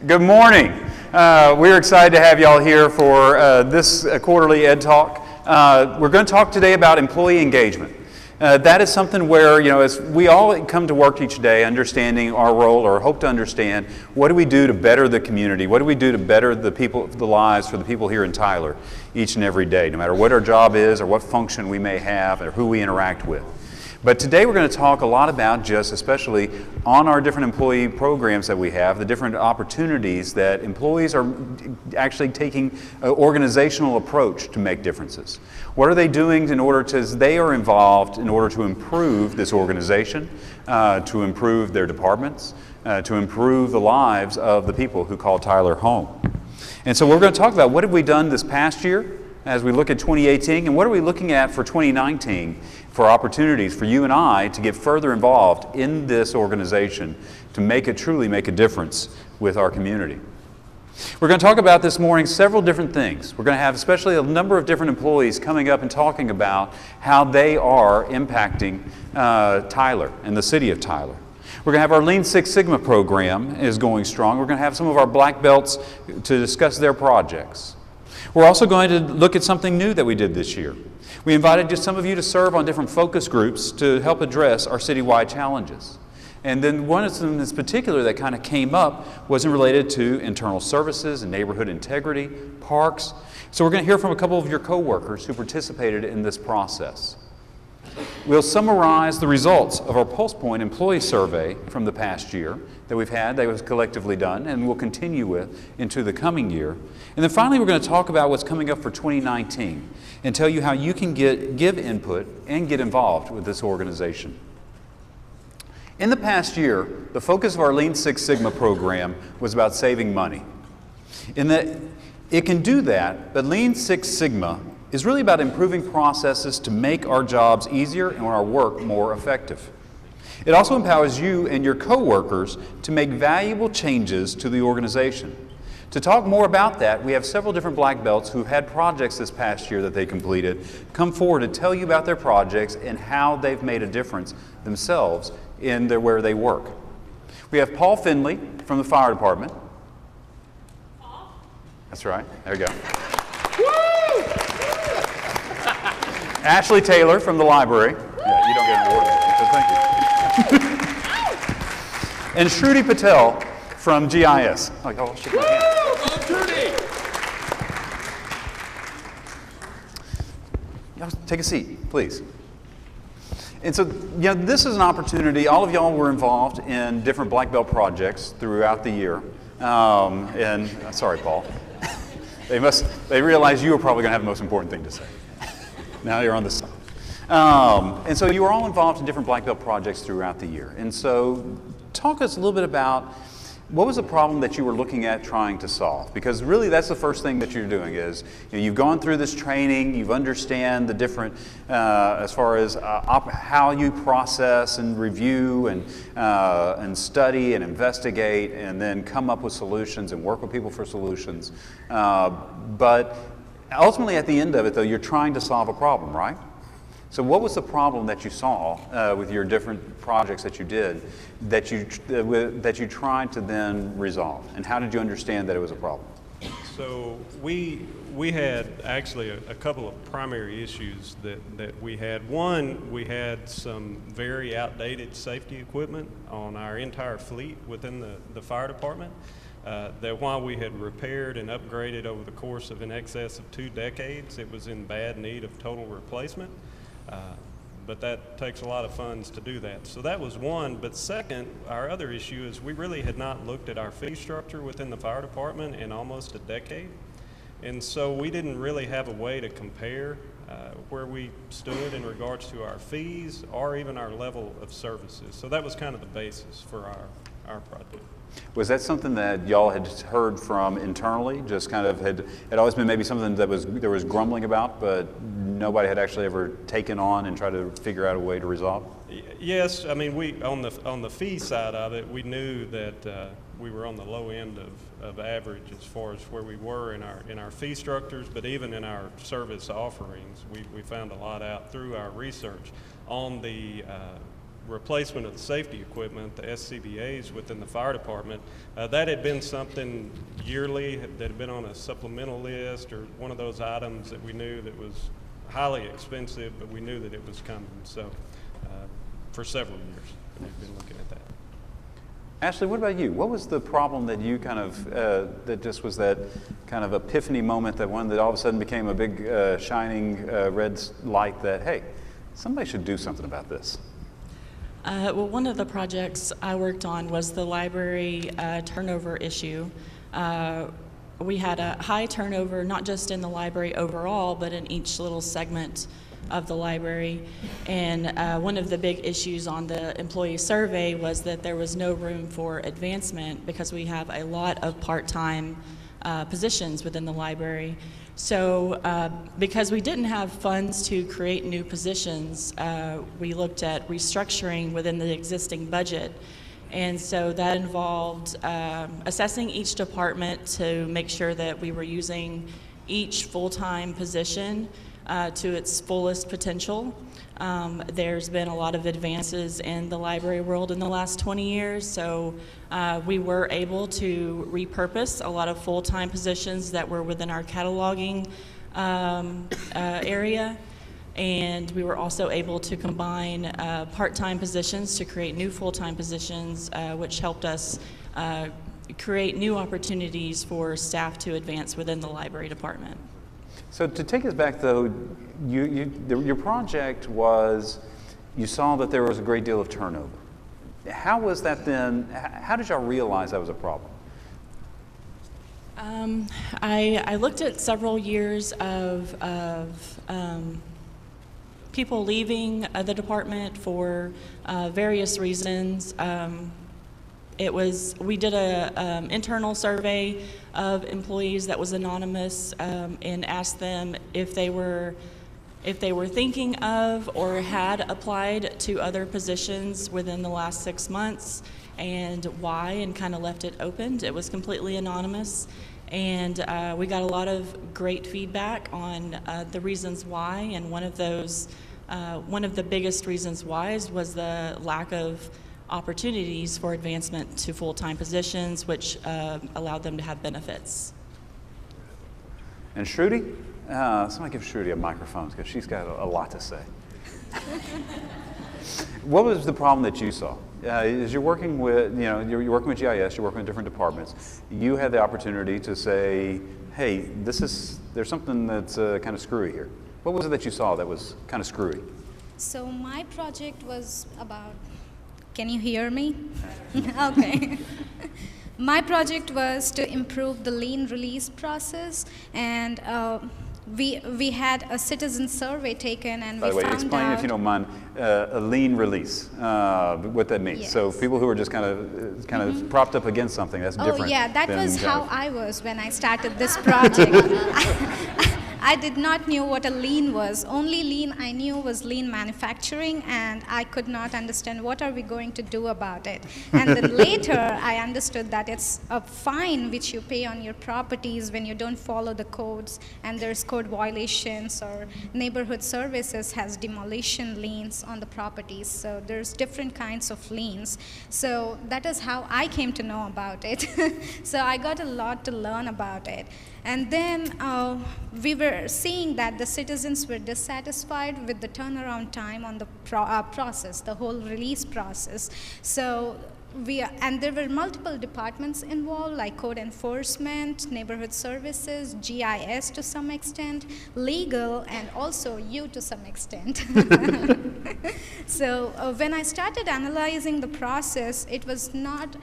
Good morning. We're excited to have y'all here for this quarterly Ed Talk. We're going to talk today about employee engagement. That is something where, as we all come to work each day understanding our role or hope to understand, what do we do to better the community? What do we do to better the lives for the people here in Tyler each and every day, no matter what our job is or what function we may have or who we interact with? But today we're going to talk a lot about especially on our different employee programs that we have, the different opportunities that employees are actually taking an organizational approach to make differences. What are they doing as they are involved in order to improve this organization, to improve their departments, to improve the lives of the people who call Tyler home. And so we're going to talk about what have we done this past year as we look at 2018, and what are we looking at for 2019 for opportunities for you and I to get further involved in this organization to truly make a difference with our community. We're going to talk about this morning several different things. We're going to have especially a number of different employees coming up and talking about how they are impacting Tyler and the city of Tyler. We're going to have our Lean Six Sigma program is going strong. We're going to have some of our black belts to discuss their projects. We're also going to look at something new that we did this year. We invited just some of you to serve on different focus groups to help address our citywide challenges. And then one of them in particular that kind of came up was related to internal services and neighborhood integrity, parks. So we're going to hear from a couple of your coworkers who participated in this process. We'll summarize the results of our Pulse Point employee survey from the past year that we've had, that was collectively done, and we'll continue with into the coming year. And then finally, we're going to talk about what's coming up for 2019 and tell you how you can give input and get involved with this organization. In the past year, the focus of our Lean Six Sigma program was about saving money. In that it can do that, but Lean Six Sigma is really about improving processes to make our jobs easier and our work more effective. It also empowers you and your coworkers to make valuable changes to the organization. To talk more about that, we have several different black belts who've had projects this past year that they completed come forward to tell you about their projects and how they've made a difference themselves in where they work. We have Paul Finley from the fire department. Paul? That's right. There you go. Woo! Ashley Taylor from the library. Yeah, you don't get an award, so thank you. And Shruti Patel from GIS. I'll shake my hand. Take a seat, please. And so, this is an opportunity. All of y'all were involved in different black belt projects throughout the year. Sorry, Paul. They realized you were probably going to have the most important thing to say. Now you're on the side. And so you were all involved in different black belt projects throughout the year. And so talk us a little bit about what was the problem that you were looking at trying to solve? Because really that's the first thing that you're doing is you've gone through this training, you've understand the different, as far as how you process and review and study and investigate and then come up with solutions and work with people for solutions. But ultimately at the end of it though, you're trying to solve a problem, right? So what was the problem that you saw with your different projects that you did that you tried to then resolve? And how did you understand that it was a problem? So we had actually a couple of primary issues that we had. One, we had some very outdated safety equipment on our entire fleet within the fire department. That while we had repaired and upgraded over the course of in excess of 2 decades, it was in bad need of total replacement. But that takes a lot of funds to do that. So that was one. But second, our other issue is we really had not looked at our fee structure within the fire department in almost a decade. And so we didn't really have a way to compare where we stood in regards to our fees or even our level of services. So that was kind of the basis for our project. Was that something that y'all had heard from internally? Just kind of had always been maybe something that there was grumbling about, but nobody had actually ever taken on and tried to figure out a way to resolve? Yes, I mean we on the fee side of it, we knew that we were on the low end of average as far as where we were in our fee structures, but even in our service offerings, we found a lot out through our research on the replacement of the safety equipment, the SCBAs within the fire department, that had been something yearly that had been on a supplemental list, or one of those items that we knew that was highly expensive, but we knew that it was coming. So for several years, we've been looking at that. Ashley, what about you? What was the problem that you kind of, that just was that kind of epiphany moment, that one that all of a sudden became a big shining red light that, hey, somebody should do something about this? Well, one of the projects I worked on was the library turnover issue. We had a high turnover, not just in the library overall, but in each little segment of the library. And one of the big issues on the employee survey was that there was no room for advancement because we have a lot of part-time positions within the library. So because we didn't have funds to create new positions, we looked at restructuring within the existing budget. And so that involved assessing each department to make sure that we were using each full-time position to its fullest potential. There's been a lot of advances in the library world in the last 20 years, so we were able to repurpose a lot of full-time positions that were within our cataloging area, and we were also able to combine part-time positions to create new full-time positions, which helped us create new opportunities for staff to advance within the library department. So to take us back, though, your project was, you saw that there was a great deal of turnover. How was that then? How did y'all realize that was a problem? I looked at several years of people leaving the department for various reasons. We did a internal survey of employees that was anonymous, and asked them if they were thinking of or had applied to other positions within the last 6 months, and why, and kind of left it open. It was completely anonymous, and we got a lot of great feedback on the reasons why, and one of the biggest reasons why was the lack of opportunities for advancement to full-time positions, which allowed them to have benefits. And Shruti? Somebody give Shruti a microphone because she's got a lot to say. What was the problem that you saw? As you're working with, you're working with GIS, you're working with different departments, you had the opportunity to say, hey, there's something that's kind of screwy here. What was it that you saw that was kind of screwy? So my project was about, can you hear me? Okay. My project was to improve the lien release process, and we had a citizen survey taken, and By the way, found explain, out, if you don't mind, a lien release, what that means. Yes. So people who are just kind of propped up against something, that's different. Oh yeah, that than was kind how of- I was when I started this project. I did not know what a lien was. Only lien I knew was lien manufacturing, and I could not understand what are we going to do about it. And then later I understood that it's a fine which you pay on your properties when you don't follow the codes, and there's code violations, or neighborhood services has demolition liens on the properties. So there's different kinds of liens. So that is how I came to know about it. So I got a lot to learn about it. And then we were seeing that the citizens were dissatisfied with the turnaround time on the process, the whole release process. So and there were multiple departments involved, like code enforcement, neighborhood services, GIS to some extent, legal, and also you to some extent. So when I started analyzing the process, it was not,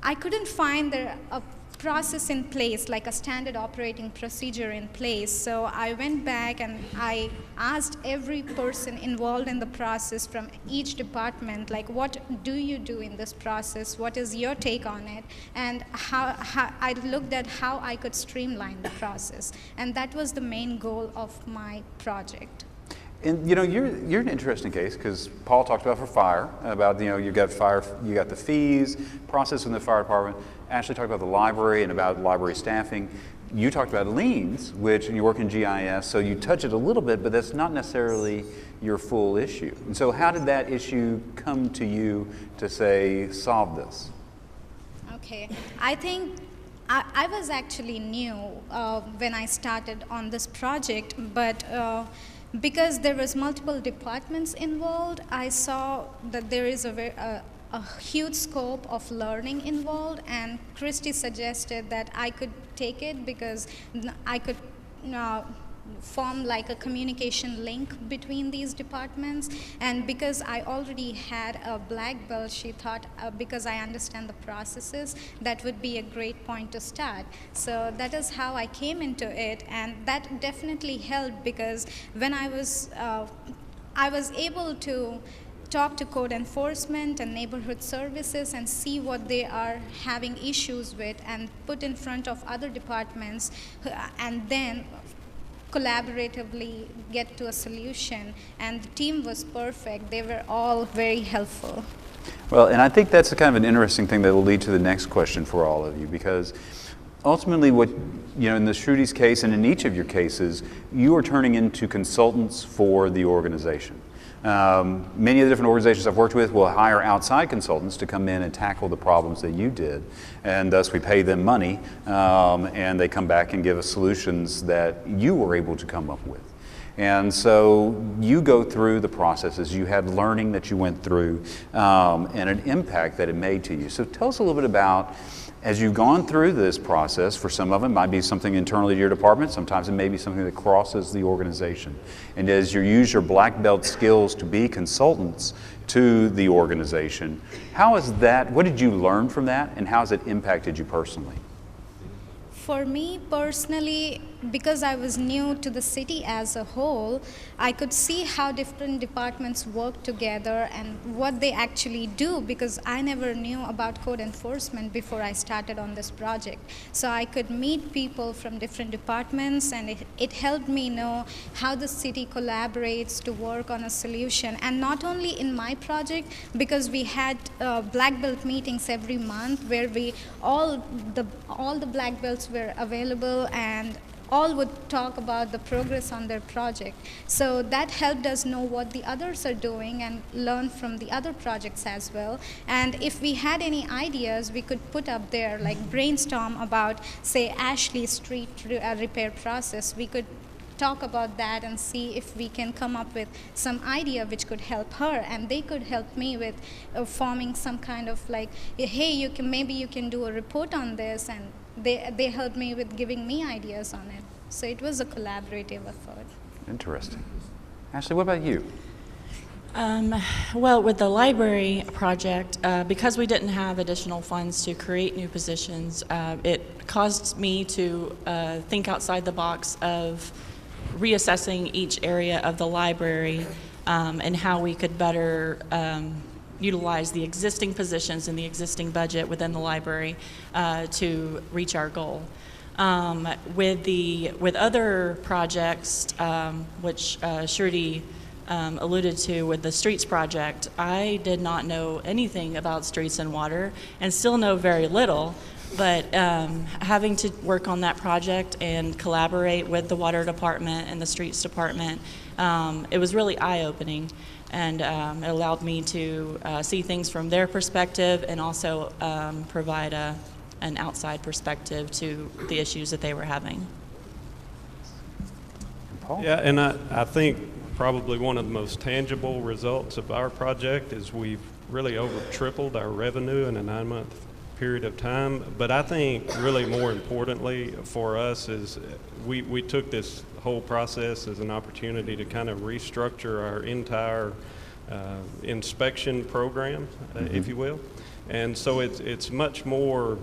I couldn't find a process in place, like a standard operating procedure in place. So I went back and I asked every person involved in the process from each department, like, what do you do in this process? What is your take on it? And how I looked at how I could streamline the process. And that was the main goal of my project. And you know, you're an interesting case because Paul talked about for fire, about you got fire, you got the fees, process in the fire department. Ashley talked about the library and about library staffing. You talked about liens, and you work in GIS, so you touch it a little bit, but that's not necessarily your full issue. And so how did that issue come to you to say, solve this? Okay, I think I was actually new when I started on this project, but because there was multiple departments involved, I saw that there is a huge scope of learning involved, and Christy suggested that I could take it because I could form like a communication link between these departments. And because I already had a black belt, she thought because I understand the processes, that would be a great point to start. So that is how I came into it, and that definitely helped because when I was able to talk to code enforcement and neighborhood services and see what they are having issues with and put in front of other departments and then collaboratively get to a solution. And the team was perfect. They were all very helpful. Well, and I think that's kind of an interesting thing that will lead to the next question for all of you, because ultimately what, in the Shrudi's case and in each of your cases, you are turning into consultants for the organization. Many of the different organizations I've worked with will hire outside consultants to come in and tackle the problems that you did, and thus we pay them money, and they come back and give us solutions that you were able to come up with. And so you go through the processes, you had learning that you went through, and an impact that it made to you. So tell us a little bit about, as you've gone through this process, for some of it might be something internally to your department, sometimes it may be something that crosses the organization. And as you use your black belt skills to be consultants to the organization, what did you learn from that, and how has it impacted you personally? For me personally, because I was new to the city as a whole, I could see how different departments work together and what they actually do, because I never knew about code enforcement before I started on this project. So I could meet people from different departments, and it helped me know how the city collaborates to work on a solution. And not only in my project, because we had black belt meetings every month where all the black belts were available and all would talk about the progress on their project. So that helped us know what the others are doing and learn from the other projects as well. And if we had any ideas, we could put up there, like brainstorm about, say, Ashley's street repair process. We could talk about that and see if we can come up with some idea which could help her, and they could help me with forming some kind of like, hey, maybe you can do a report on this, and they helped me with giving me ideas on it. So it was a collaborative effort. Interesting. Ashley, what about you? Well, with the library project, because we didn't have additional funds to create new positions, it caused me to think outside the box of reassessing each area of the library and how we could better utilize the existing positions and the existing budget within the library to reach our goal. With other projects, which Shruti alluded to with the streets project, I did not know anything about streets and water, and still know very little. But having to work on that project and collaborate with the water department and the streets department, it was really eye-opening, and it allowed me to see things from their perspective and also provide an outside perspective to the issues that they were having. Paul? Yeah, and I think probably one of the most tangible results of our project is we've really tripled our revenue in a 9-month period of time. But I think really more importantly for us is we took this whole process as an opportunity to kind of restructure our entire inspection program, if you will. And so it's much more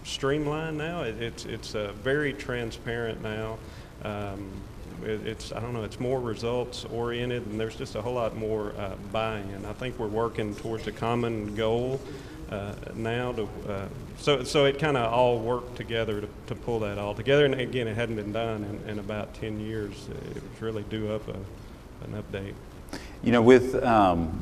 streamlined now. It's very transparent now. It's more results oriented, and there's just a whole lot more buy-in. I think we're working towards a common goal now. So it kind of all worked together to pull that all together. And again, it hadn't been done in about 10 years. It was really due up an update. You know,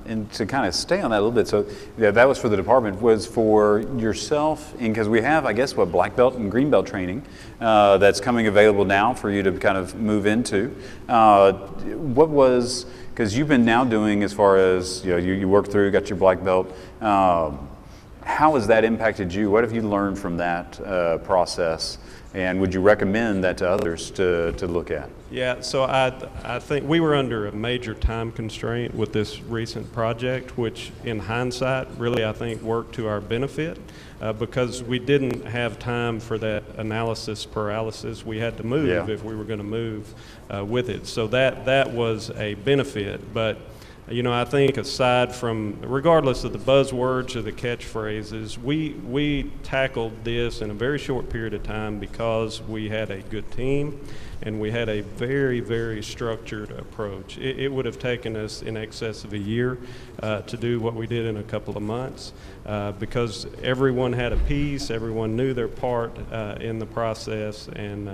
and to kind of stay on that a little bit, so yeah, that was for the department, was for yourself, and because we have, I guess, black belt and green belt training that's coming available now for you to kind of move into. What was, because you've been now doing as far as, you know, you worked through, got your black belt, how has that impacted you? What have you learned from that process? And would you recommend that to others to look at? Yeah, so I think we were under a major time constraint with this recent project, which in hindsight really I think worked to our benefit because we didn't have time for that analysis paralysis. We had to move if we were going to move with it. So that was a benefit. But you know, I think aside from, regardless of the buzzwords or the catchphrases, we tackled this in a very short period of time because we had a good team and we had a very, very structured approach. It would have taken us in excess of a year to do what we did in a couple of months because everyone had a piece, everyone knew their part in the process, and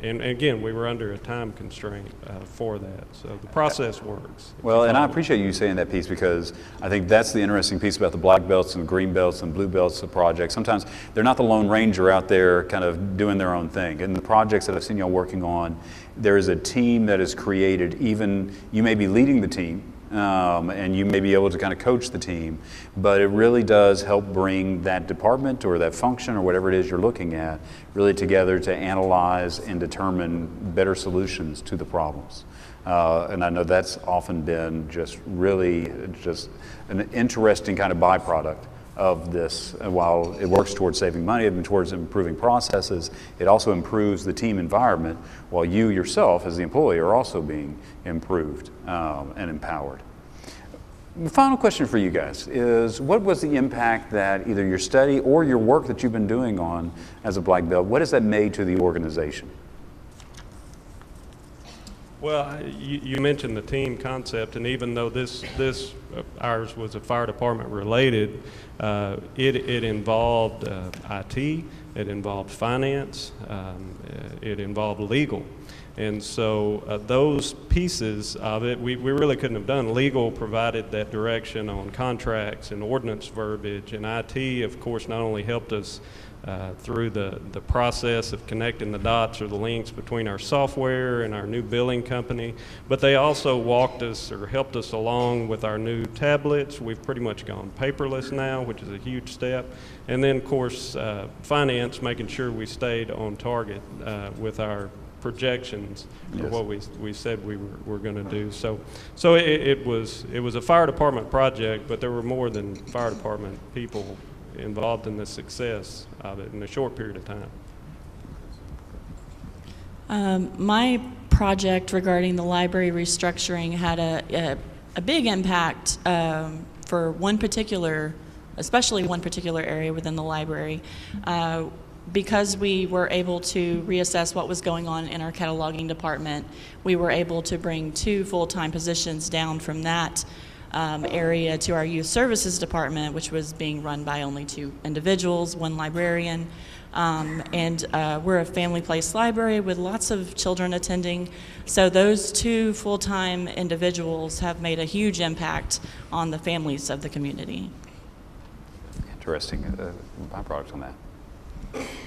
again, we were under a time constraint for that. So the process works. Well, and I appreciate you saying that piece because I think that's the interesting piece about the black belts and green belts and blue belts of projects. Sometimes they're not the lone ranger out there kind of doing their own thing. In the projects that I've seen y'all working on, there is a team that is created. Even you may be leading the team, and you may be able to kind of coach the team, but it really does help bring that department or that function or whatever it is you're looking at really together to analyze and determine better solutions to the problems. And I know that's often been just really just an interesting kind of byproduct of this. While it works towards saving money and towards improving processes, it also improves the team environment while you yourself as the employee are also being improved and empowered. The final question for you guys is, what was the impact that either your study or your work that you've been doing on as a black belt, what has that made to the organization? Well, you mentioned the team concept, and even though this ours was a fire department related, it involved IT, it involved finance, it involved legal. And so those pieces of it, we really couldn't have done. Legal provided that direction on contracts and ordinance verbiage, and IT, of course, not only helped us through the process of connecting the dots or the links between our software and our new billing company, but they also walked us or helped us along with our new tablets. We've pretty much gone paperless now, which is a huge step. And then, of course, finance, making sure we stayed on target with our projections for what we said we were going to do. So it was a fire department project, but there were more than fire department people involved in the success of it in a short period of time. My project regarding the library restructuring had a big impact for one particular, especially one particular area within the library. Because we were able to reassess what was going on in our cataloging department, we were able to bring 2 full-time positions down from that area to our youth services department, which was being run by only 2 individuals, 1 librarian. And we're a family place library with lots of children attending. So those 2 full-time individuals have made a huge impact on the families of the community. Interesting byproduct on that.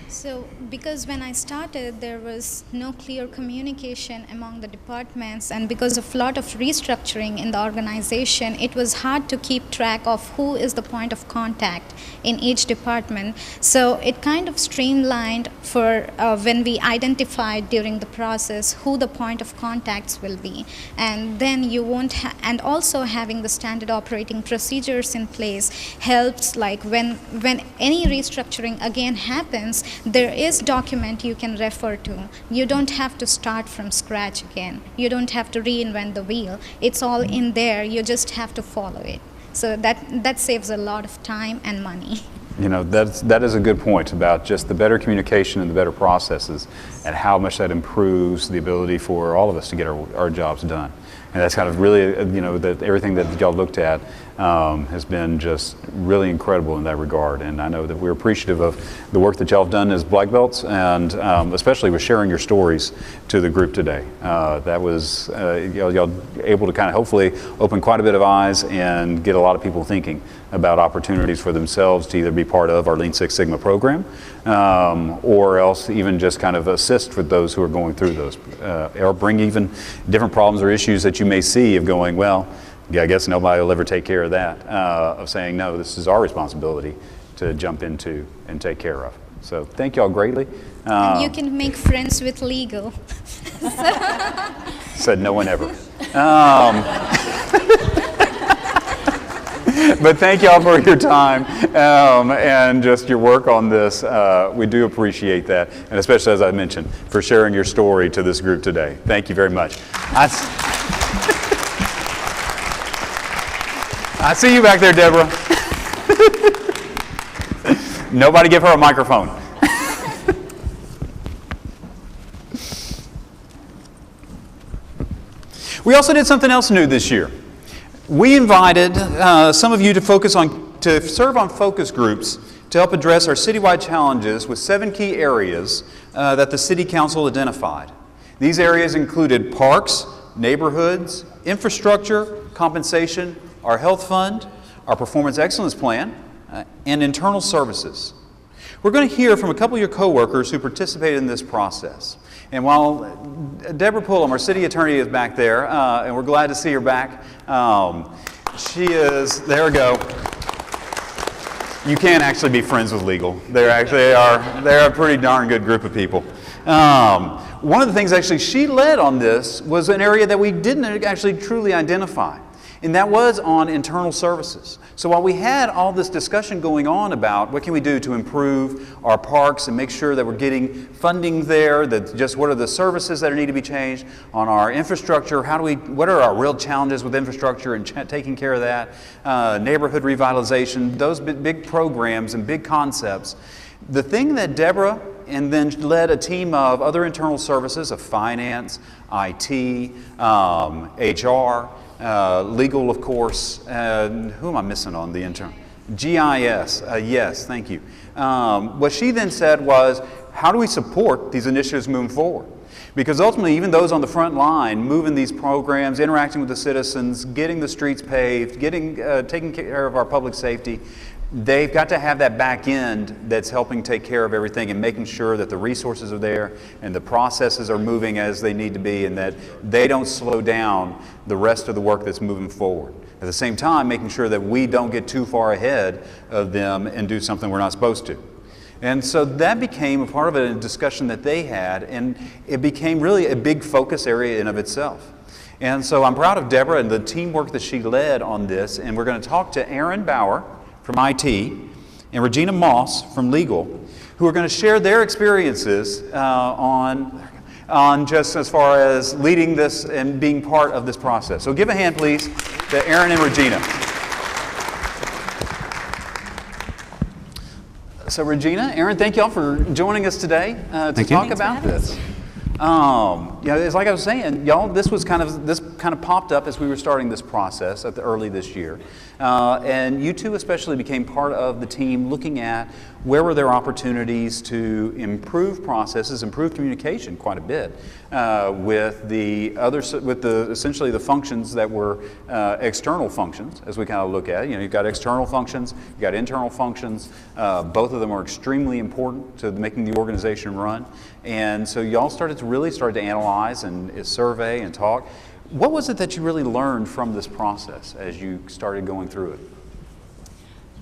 So, because when I started, there was no clear communication among the departments, and because of a lot of restructuring in the organization, it was hard to keep track of who is the point of contact in each department. So it kind of streamlined for when we identified during the process who the point of contacts will be, and then you won't and also having the standard operating procedures in place helps. Like when any restructuring again happens, there is document you can refer to. You don't have to start from scratch again. You don't have to reinvent the wheel. It's all in there. You just have to follow it. So that saves a lot of time and money. You know, that is a good point about just the better communication and the better processes and how much that improves the ability for all of us to get our jobs done. And that's kind of really, that everything that y'all looked at has been just really incredible in that regard. And I know that we're appreciative of the work that y'all have done as black belts, and especially with sharing your stories to the group today. That was, y'all able to kind of hopefully open quite a bit of eyes and get a lot of people thinking about opportunities for themselves to either be part of our Lean Six Sigma program, or else even just kind of assist with those who are going through those, or bring even different problems or issues that you may see of going, well, yeah, I guess nobody will ever take care of that, of saying, no, this is our responsibility to jump into and take care of. So thank y'all greatly. And you can make friends with legal. Said no one ever. But thank y'all for your time and just your work on this. We do appreciate that, and especially, as I mentioned, for sharing your story to this group today. Thank you very much. I see you back there, Deborah. Nobody give her a microphone. We also did something else new this year. We invited some of you to serve on focus groups to help address our citywide challenges with 7 key areas that the City Council identified. These areas included parks, neighborhoods, infrastructure, compensation, our health fund, our performance excellence plan, and internal services. We're going to hear from a couple of your coworkers who participated in this process. And while Deborah Pullum, our city attorney, is back there, and we're glad to see her back, she is, there we go. You can actually be friends with legal. They're a pretty darn good group of people. One of the things actually she led on this was an area that we didn't actually truly identify, and that was on internal services. So while we had all this discussion going on about what can we do to improve our parks and make sure that we're getting funding there, that just what are the services that need to be changed on our infrastructure, what are our real challenges with infrastructure and taking care of that, neighborhood revitalization, those big programs and big concepts. The thing that Deborah and then led a team of other internal services of finance, IT, HR, legal, of course, and who am I missing on the intern? GIS, yes, thank you. What she then said was, how do we support these initiatives moving forward? Because ultimately, even those on the front line, moving these programs, interacting with the citizens, getting the streets paved, taking care of our public safety, they've got to have that back end that's helping take care of everything and making sure that the resources are there and the processes are moving as they need to be, and that they don't slow down the rest of the work that's moving forward. At the same time, making sure that we don't get too far ahead of them and do something we're not supposed to. And so that became a part of a discussion that they had, and it became really a big focus area in of itself. And so I'm proud of Deborah and the teamwork that she led on this, and we're going to talk to Aaron Bauer from IT and Regina Moss from Legal, who are going to share their experiences on just as far as leading this and being part of this process. So give a hand, please, to Aaron and Regina. So Regina, Aaron, thank y'all for joining us today to talk about this. It's like I was saying, y'all, this kind of popped up as we were starting this process early this year. And you two especially became part of the team looking at where were there opportunities to improve processes, improve communication quite a bit with essentially the functions that were external functions, as we kind of look at it. You've got external functions, you've got internal functions. Both of them are extremely important to making the organization run. And so y'all started to analyze and survey and talk. What was it that you really learned from this process as you started going through it?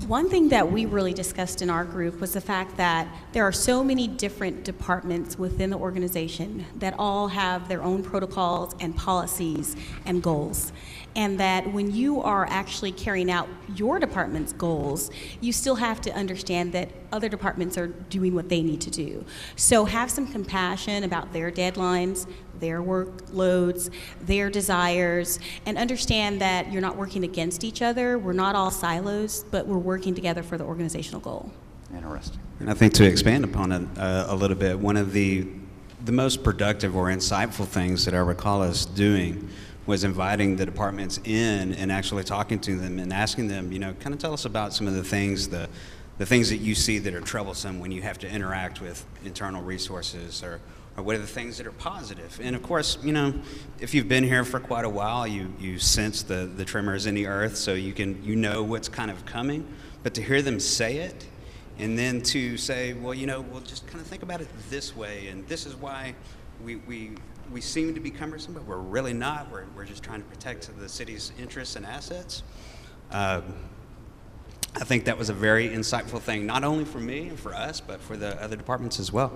One thing that we really discussed in our group was the fact that there are so many different departments within the organization that all have their own protocols and policies and goals. And that when you are actually carrying out your department's goals, you still have to understand that other departments are doing what they need to do. So have some compassion about their deadlines, their workloads, their desires, and understand that you're not working against each other. We're not all silos, but we're working together for the organizational goal. Interesting. And I think to expand upon it a little bit, one of the most productive or insightful things that I recall us doing was inviting the departments in and actually talking to them and asking them, kind of tell us about some of the things, the things that you see that are troublesome when you have to interact with internal resources, or what are the things that are positive. And of course, if you've been here for quite a while, you sense the tremors in the earth, so you know what's kind of coming. But to hear them say it, and then to say, well, we'll just kind of think about it this way, and this is why we seem to be cumbersome, but we're really not. We're just trying to protect the city's interests and assets. I think that was a very insightful thing, not only for me and for us, but for the other departments as well.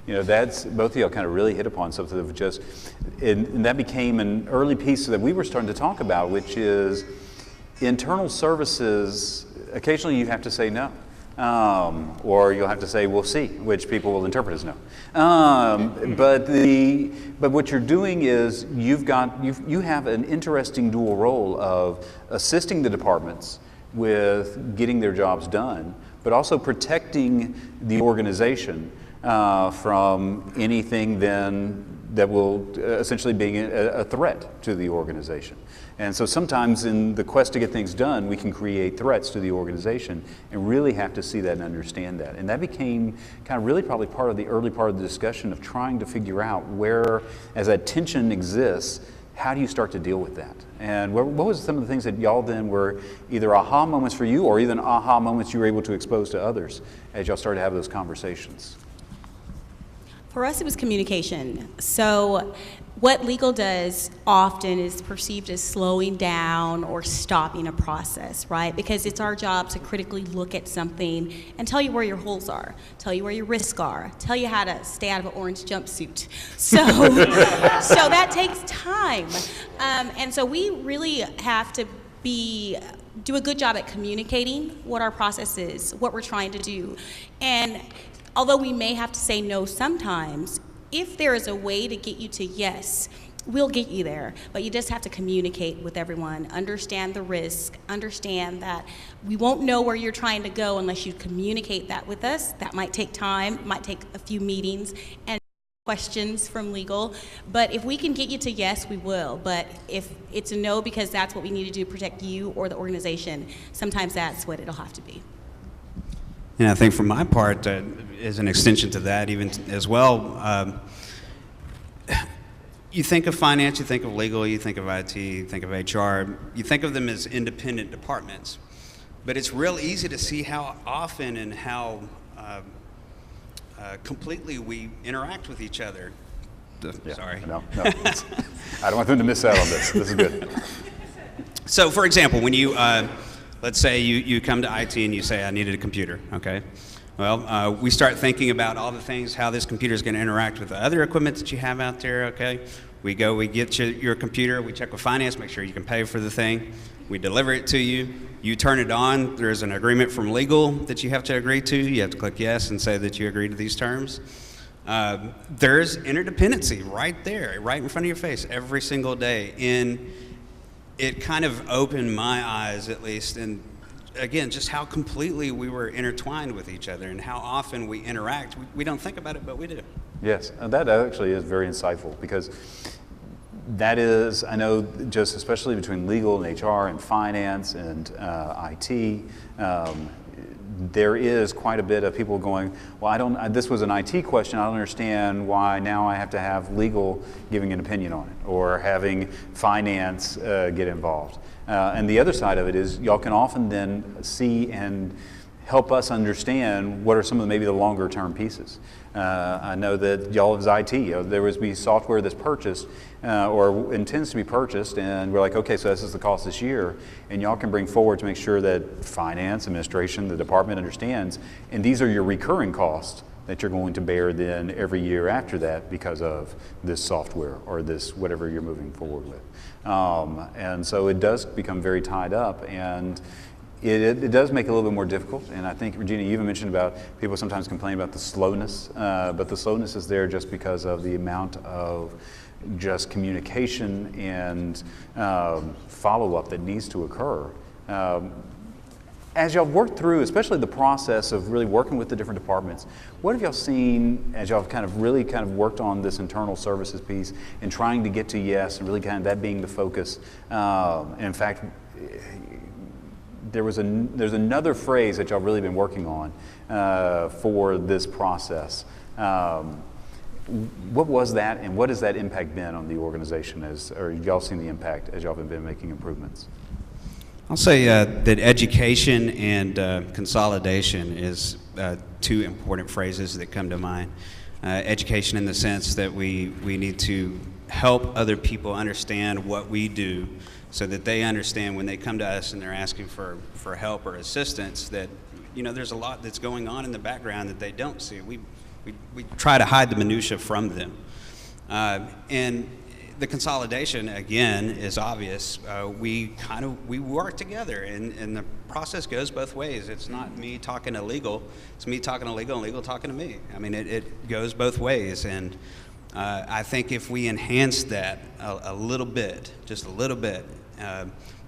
That's, both of y'all kind of really hit upon something of just, and that became an early piece that we were starting to talk about, which is internal services. Occasionally you have to say no. Or you'll have to say we'll see, which people will interpret as no. But what you're doing is you have an interesting dual role of assisting the departments with getting their jobs done, but also protecting the organization from anything then that will essentially being a threat to the organization. And so sometimes in the quest to get things done, we can create threats to the organization and really have to see that and understand that. And that became kind of really probably part of the early part of the discussion of trying to figure out where, as that tension exists, how do you start to deal with that? And what was some of the things that y'all then were either aha moments for you or even aha moments you were able to expose to others as y'all started to have those conversations? For us, it was communication. So what legal does often is perceived as slowing down or stopping a process, right? Because it's our job to critically look at something and tell you where your holes are, tell you where your risks are, tell you how to stay out of an orange jumpsuit. So, so that takes time. And so we really have to do a good job at communicating what our process is, what we're trying to do. And although we may have to say no sometimes, if there is a way to get you to yes, we'll get you there. But you just have to communicate with everyone, understand the risk, understand that we won't know where you're trying to go unless you communicate that with us. That might take time, might take a few meetings and questions from legal. But if we can get you to yes, we will. But if it's a no because that's what we need to do to protect you or the organization, sometimes that's what it'll have to be. And I think for my part, as an extension to that, even as well, you think of finance, you think of legal, you think of IT, you think of HR, you think of them as independent departments. But it's real easy to see how often and how completely we interact with each other. Yeah, Sorry. No. I don't want them to miss out on this. This is good. So, for example, when you, let's say you come to IT and you say, I needed a computer, okay? Well, we start thinking about all the things, how this computer is going to interact with the other equipment that you have out there, okay? We get your computer, we check with finance, make sure you can pay for the thing. We deliver it to you. You turn it on. There's an agreement from legal that you have to agree to. You have to click yes and say that you agree to these terms. There's interdependency right there, right in front of your face every single day. And it kind of opened my eyes, at least, and again, just how completely we were intertwined with each other and how often we interact. We don't think about it, but we do. Yes, that actually is very insightful, because that is, I know, just especially between legal and HR and finance and IT, there is quite a bit of people going, well, this was an IT question, I don't understand why now I have to have legal giving an opinion on it, or having finance get involved. And the other side of it is y'all can often then see and help us understand what are some of maybe the longer term pieces. I know that y'all is IT. There was be software that's purchased or intends to be purchased, and we're like, okay, so this is the cost this year, and y'all can bring forward to make sure that finance, administration, the department understands, and these are your recurring costs that you're going to bear then every year after that because of this software or this whatever you're moving forward with. And so it does become very tied up, and it does make it a little bit more difficult. And I think, Regina, you even mentioned about people sometimes complain about the slowness, but the slowness is there just because of the amount of just communication and follow-up that needs to occur. as y'all worked through, especially the process of really working with the different departments, what have y'all seen as y'all have really worked on this internal services piece and trying to get to yes, and really that being the focus? And in fact, there's another phrase that y'all really been working on for this process. What was that, and what has that impact been on the organization, or y'all seen the impact as y'all have been making improvements? I'll say that education and consolidation is two important phrases that come to mind. Education in the sense that we need to help other people understand what we do so that they understand when they come to us and they're asking for help or assistance that, there's a lot that's going on in the background that they don't see. We try to hide the minutia from them. And the consolidation, again, is obvious. We work together, and the process goes both ways. It's not me talking to legal, it's me talking to legal and legal talking to me. I mean, it goes both ways, and I think if we enhance that a little bit, just a little bit,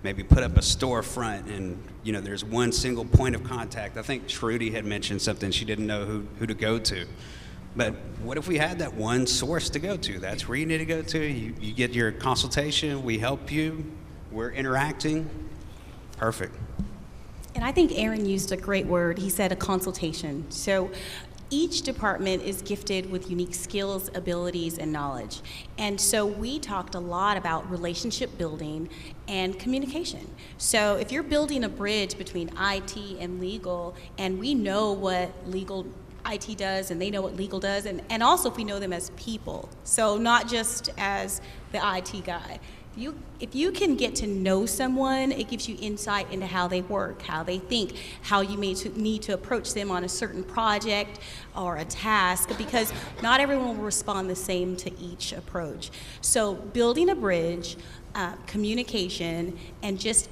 maybe put up a storefront and, there's one single point of contact. I think Shruti had mentioned something, she didn't know who to go to. But what if we had that one source to go to? That's where you need to go to. You get your consultation, we help you, we're interacting. Perfect. And I think Aaron used a great word. He said a consultation. So each department is gifted with unique skills, abilities, and knowledge. And so we talked a lot about relationship building and communication. So if you're building a bridge between IT and legal, and we know what IT does and they know what legal does, and also if we know them as people, so not just as the IT guy. If you can get to know someone, it gives you insight into how they work, how they think, how you may need to approach them on a certain project or a task, because not everyone will respond the same to each approach. So building a bridge, communication, and just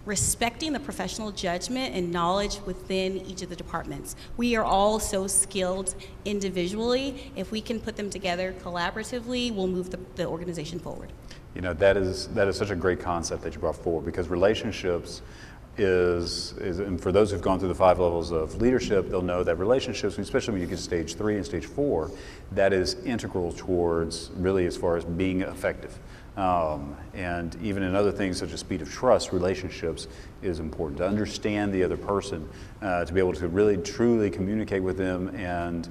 respecting the professional judgment and knowledge within each of the departments. We are all so skilled individually. If we can put them together collaboratively, we'll move the organization forward. That is such a great concept that you brought forward, because relationships is, and for those who've gone through the 5 levels of leadership, they'll know that relationships, especially when you get to stage 3 and stage 4, that is integral towards really as far as being effective. And even in other things such as speed of trust, relationships is important. To understand the other person, to be able to really truly communicate with them and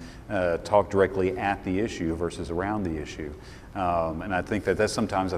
talk directly at the issue versus around the issue. And I think that's sometimes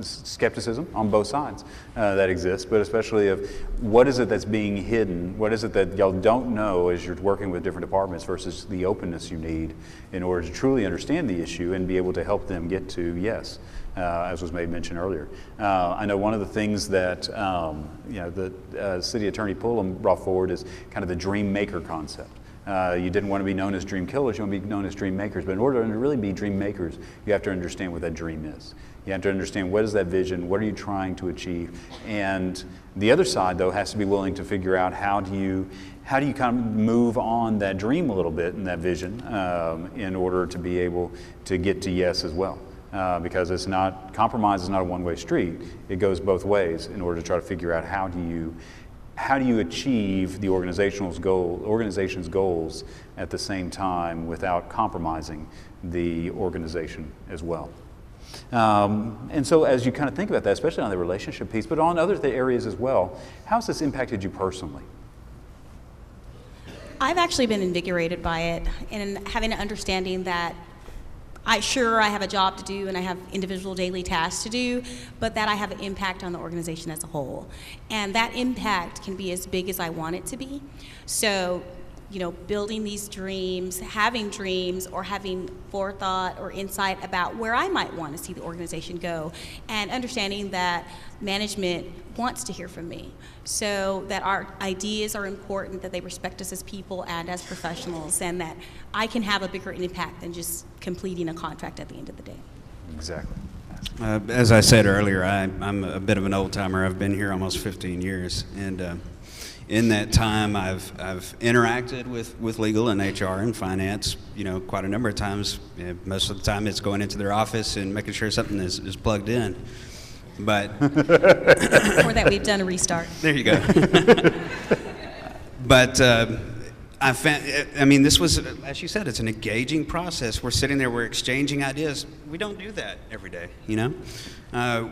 skepticism on both sides that exists, but especially of what is it that's being hidden, what is it that y'all don't know as you're working with different departments versus the openness you need in order to truly understand the issue and be able to help them get to yes. As was made mention earlier. I know one of the things that the City Attorney Pullum brought forward is kind of the dream maker concept. You didn't want to be known as dream killers, you want to be known as dream makers. But in order to really be dream makers, you have to understand what that dream is. You have to understand what is that vision, what are you trying to achieve. And the other side, though, has to be willing to figure out how do you kind of move on that dream a little bit and that vision in order to be able to get to yes as well. Because compromise is not a one-way street. It goes both ways in order to try to figure out how do you achieve the organization's goals at the same time without compromising the organization as well. And so as you kind of think about that, especially on the relationship piece, but on other areas as well, how has this impacted you personally? I've actually been invigorated by it, and having an understanding that I have a job to do and I have individual daily tasks to do, but that I have an impact on the organization as a whole. And that impact can be as big as I want it to be. So, building these dreams, having dreams, or having forethought or insight about where I might want to see the organization go, and understanding that management wants to hear from me. So that our ideas are important, that they respect us as people and as professionals, and that I can have a bigger impact than just completing a contract at the end of the day. Exactly. As I said earlier, I'm a bit of an old timer. I've been here almost 15 years, and in that time, I've interacted with legal and HR and finance, quite a number of times. Most of the time, it's going into their office and making sure something is plugged in. But Or that we've done a restart. there you go. But I found, I mean, this was, as you said, it's an engaging process. We're sitting there, we're exchanging ideas. We don't do that every day, you know?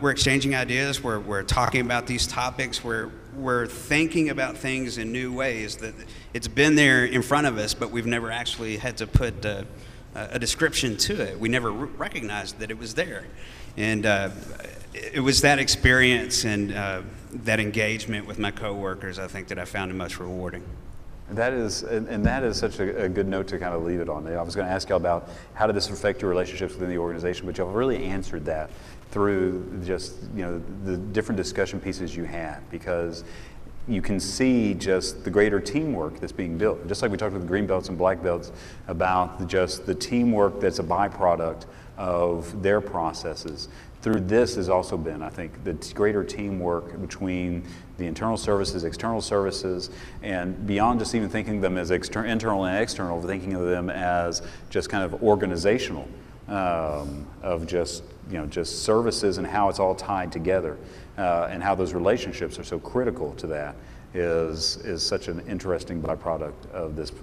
We're exchanging ideas, we're talking about these topics, we're thinking about things in new ways that it's been there in front of us, but we've never actually had to put a description to it. We never recognized that it was there. And it was that experience and that engagement with my coworkers, I think, that I found the most rewarding. That is such a good note to kind of leave it on. I was going to ask y'all about how did this affect your relationships within the organization, but y'all really answered that through just, the different discussion pieces you had, because you can see just the greater teamwork that's being built. Just like we talked with the green belts and black belts about just the teamwork that's a byproduct of their processes. Through this has also been, I think, the greater teamwork between the internal services, external services, and beyond just even thinking of them as internal and external, thinking of them as just kind of organizational, of just services and how it's all tied together, and how those relationships are so critical to that is such an interesting byproduct of this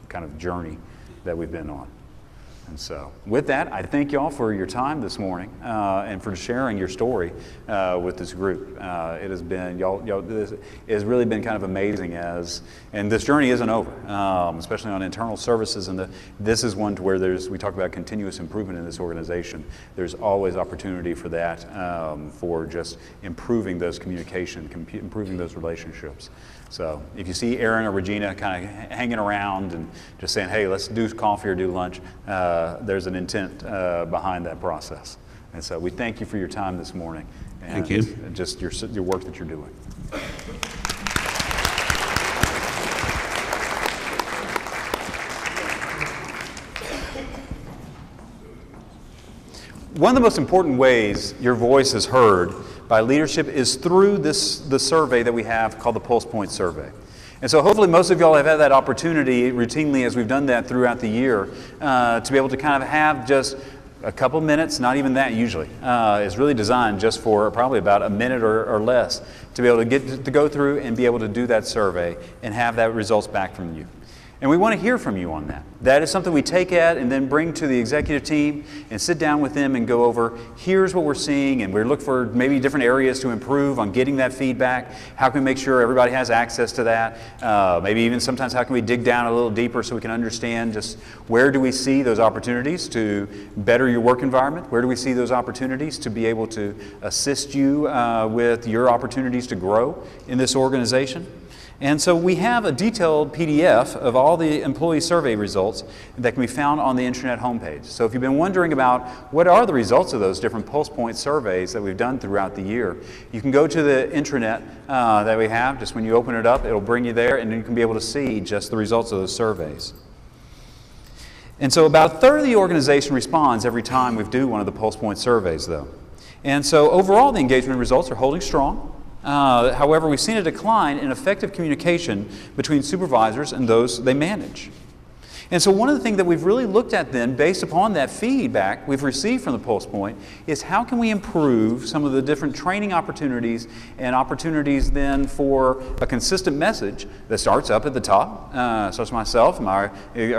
kind of journey that we've been on. And so, with that, I thank y'all for your time this morning and for sharing your story with this group. It has been, this has really been kind of amazing and this journey isn't over, especially on internal services. And this is one to where we talk about continuous improvement in this organization. There's always opportunity for that, for just improving those communication, improving those relationships. So if you see Aaron or Regina kind of hanging around and just saying, hey, let's do coffee or do lunch, there's an intent behind that process. And so we thank you for your time this morning. And thank you. Just your work that you're doing. One of the most important ways your voice is heard by leadership is through the survey that we have called the Pulse Point Survey. And so hopefully most of y'all have had that opportunity routinely as we've done that throughout the year to be able to kind of have just a couple minutes, not even that usually. It's really designed just for probably about a minute or less to be able to get to go through and be able to do that survey and have that results back from you. And we want to hear from you on that. That is something we take at and then bring to the executive team and sit down with them and go over, here's what we're seeing, and we look for maybe different areas to improve on getting that feedback. How can we make sure everybody has access to that? Maybe even sometimes how can we dig down a little deeper so we can understand just where do we see those opportunities to better your work environment? Where do we see those opportunities to be able to assist you with your opportunities to grow in this organization? And so we have a detailed PDF of all the employee survey results that can be found on the intranet homepage. So if you've been wondering about what are the results of those different Pulse Point surveys that we've done throughout the year, you can go to the intranet that we have. Just when you open it up, it'll bring you there, and you can be able to see just the results of those surveys. And so about a third of the organization responds every time we do one of the Pulse Point surveys, though. And so overall, the engagement results are holding strong. However, we've seen a decline in effective communication between supervisors and those they manage. And so one of the things that we've really looked at then, based upon that feedback we've received from the Pulse Point, is how can we improve some of the different training opportunities and opportunities then for a consistent message that starts up at the top, starts with myself and our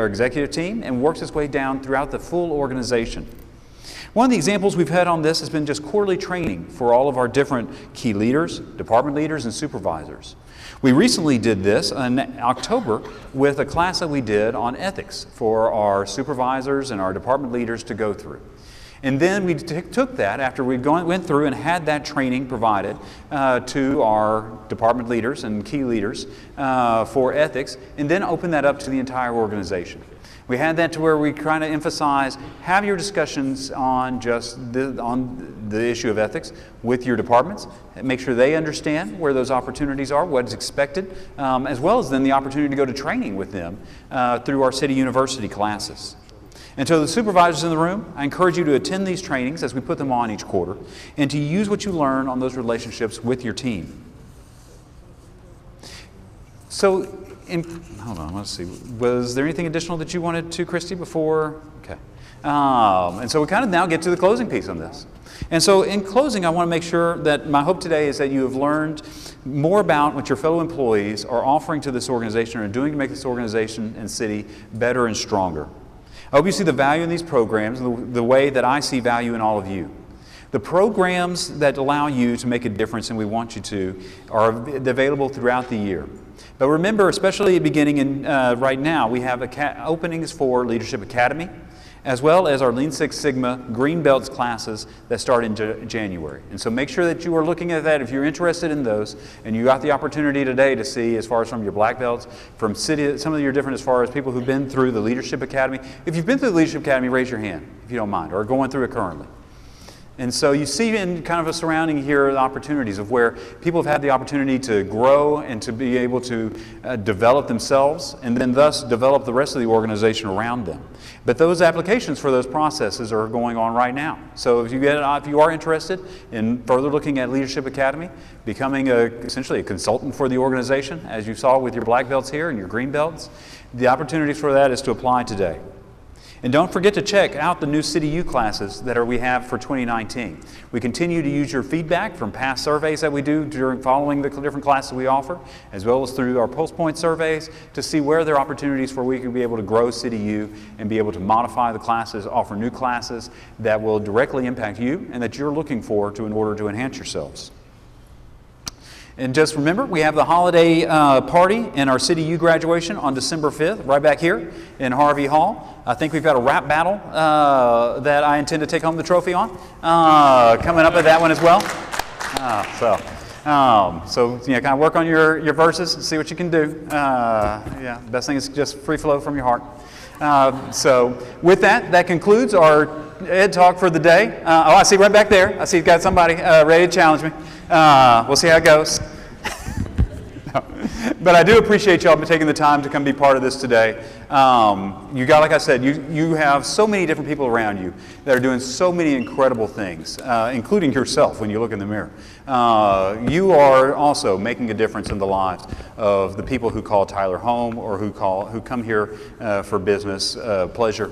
executive team, and works its way down throughout the full organization. One of the examples we've had on this has been just quarterly training for all of our different key leaders, department leaders, and supervisors. We recently did this in October with a class that we did on ethics for our supervisors and our department leaders to go through. And then we took that after we went through and had that training provided to our department leaders and key leaders for ethics, and then opened that up to the entire organization. We had that to where we kind of emphasize, have your discussions on just on the issue of ethics with your departments, make sure they understand where those opportunities are, what is expected, as well as then the opportunity to go to training with them through our City University classes. And to the supervisors in the room, I encourage you to attend these trainings as we put them on each quarter, and to use what you learn on those relationships with your team. So, hold on, let's see. Was there anything additional that you wanted to, Christy, before? Okay. And so we kind of now get to the closing piece on this. And so in closing, I want to make sure that my hope today is that you have learned more about what your fellow employees are offering to this organization or doing to make this organization and city better and stronger. I hope you see the value in these programs, the way that I see value in all of you. The programs that allow you to make a difference, and we want you to, are available throughout the year. But remember, especially beginning in right now, we have openings for Leadership Academy, as well as our Lean Six Sigma Green Belts classes that start in January. And so make sure that you are looking at that if you're interested in those, and you got the opportunity today to see, as far as from your black belts, from some of your different, as far as people who've been through the Leadership Academy. If you've been through the Leadership Academy, raise your hand, if you don't mind, or going through it currently. And so you see in kind of a surrounding here the opportunities of where people have had the opportunity to grow and to be able to develop themselves and then thus develop the rest of the organization around them. But those applications for those processes are going on right now. So if you are interested in further looking at Leadership Academy, becoming essentially a consultant for the organization, as you saw with your black belts here and your green belts, the opportunities for that is to apply today. And don't forget to check out the new City U classes that we have for 2019. We continue to use your feedback from past surveys that we do following the different classes we offer, as well as through our Pulse Point surveys, to see where there are opportunities where we can be able to grow City U and be able to modify the classes, offer new classes that will directly impact you and that you're looking for in order to enhance yourselves. And just remember, we have the holiday party and our City U graduation on December 5th, right back here in Harvey Hall. I think we've got a rap battle that I intend to take home the trophy on, coming up at that one as well. So kind of work on your verses and see what you can do. Yeah, the best thing is just free flow from your heart. So with that concludes our Ed Talk for the day. I see right back there. I see you've got somebody ready to challenge me. We'll see how it goes. But I do appreciate y'all taking the time to come be part of this today. Like I said, you have so many different people around you that are doing so many incredible things, including yourself when you look in the mirror. You are also making a difference in the lives of the people who call Tyler home or who come here for business, pleasure,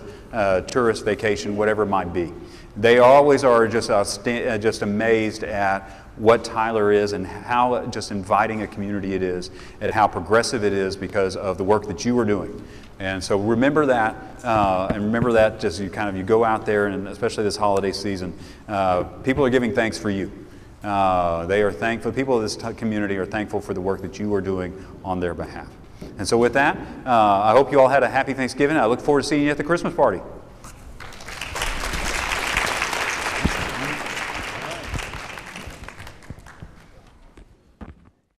tourist, vacation, whatever it might be. They always are just amazed at what Tyler is and how just inviting a community it is and how progressive it is because of the work that you are doing. And so remember that, and remember that as you go out there, and especially this holiday season, people are giving thanks for you. They are thankful, people of this community are thankful for the work that you are doing on their behalf. And so with that, I hope you all had a happy Thanksgiving. I look forward to seeing you at the Christmas party.